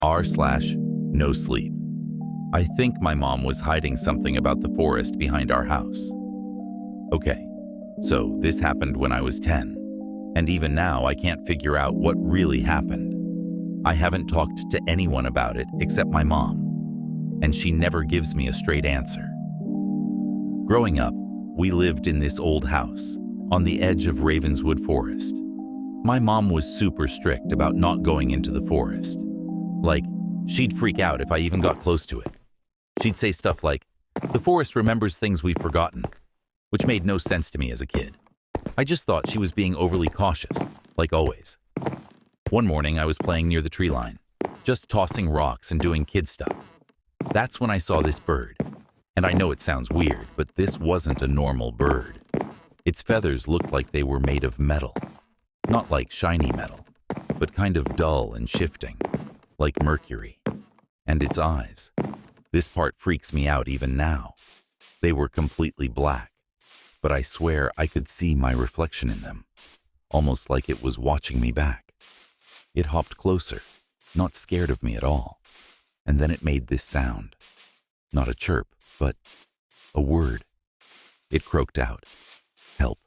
r/nosleep. I think my mom was hiding something about the forest behind our house. Okay, so this happened when I was 10, and even now I can't figure out what really happened. I haven't talked to anyone about it except my mom, and she never gives me a straight answer. Growing up, we lived in this old house on the edge of Ravenswood Forest. My mom was super strict about not going into the forest. Like, she'd freak out if I even got close to it. She'd say stuff like, "The forest remembers things we've forgotten," which made no sense to me as a kid. I just thought she was being overly cautious, like always. One morning, I was playing near the tree line, just tossing rocks and doing kid stuff. That's when I saw this bird. And I know it sounds weird, but this wasn't a normal bird. Its feathers looked like they were made of metal. Not like shiny metal, but kind of dull and shifting, like mercury. And its eyes. This part freaks me out even now. They were completely black, but I swear I could see my reflection in them, almost like it was watching me back. It hopped closer, not scared of me at all, and then it made this sound. Not a chirp, but a word. It croaked out, "Help."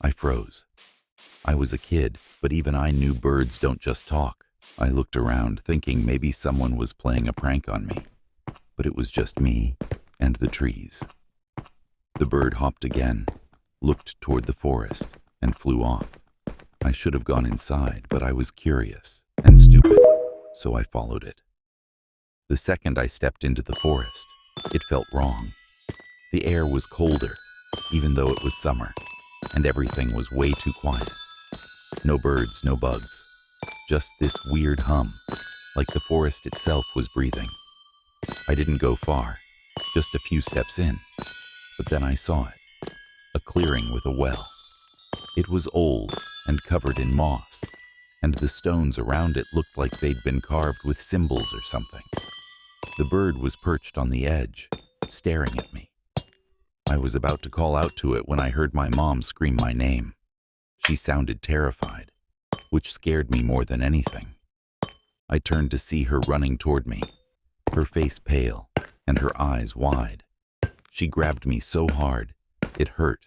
I froze. I was a kid, but even I knew birds don't just talk. I looked around, thinking maybe someone was playing a prank on me, but it was just me and the trees. The bird hopped again, looked toward the forest, and flew off. I should have gone inside, but I was curious and stupid, so I followed it. The second I stepped into the forest, it felt wrong. The air was colder, even though it was summer, and everything was way too quiet. No birds, no bugs, just this weird hum, like the forest itself was breathing. I didn't go far, just a few steps in, but then I saw it, a clearing with a well. It was old and covered in moss, and the stones around it looked like they'd been carved with symbols or something. The bird was perched on the edge, staring at me. I was about to call out to it when I heard my mom scream my name. She sounded terrified, which scared me more than anything. I turned to see her running toward me, her face pale and her eyes wide. She grabbed me so hard, it hurt,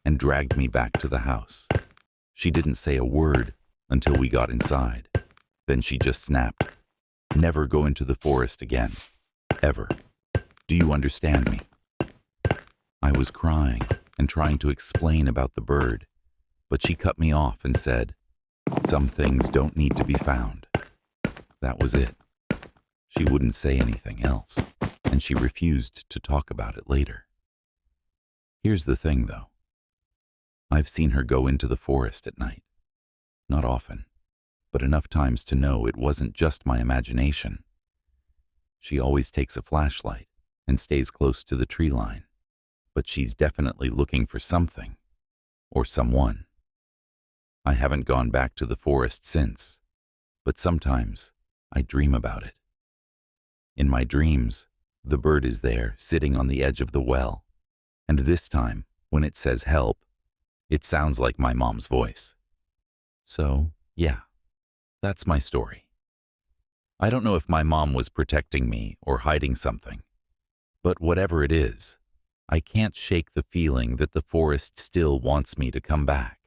and dragged me back to the house. She didn't say a word until we got inside. Then she just snapped, "Never go into the forest again. Ever. Do you understand me?" I was crying and trying to explain about the bird, but she cut me off and said, "Some things don't need to be found." That was it. She wouldn't say anything else, and she refused to talk about it later. Here's the thing, though. I've seen her go into the forest at night. Not often, but enough times to know it wasn't just my imagination. She always takes a flashlight and stays close to the tree line, but she's definitely looking for something, or someone. I haven't gone back to the forest since, but sometimes I dream about it. In my dreams, the bird is there, sitting on the edge of the well, and this time, when it says help, it sounds like my mom's voice. So, yeah, that's my story. I don't know if my mom was protecting me or hiding something, but whatever it is, I can't shake the feeling that the forest still wants me to come back.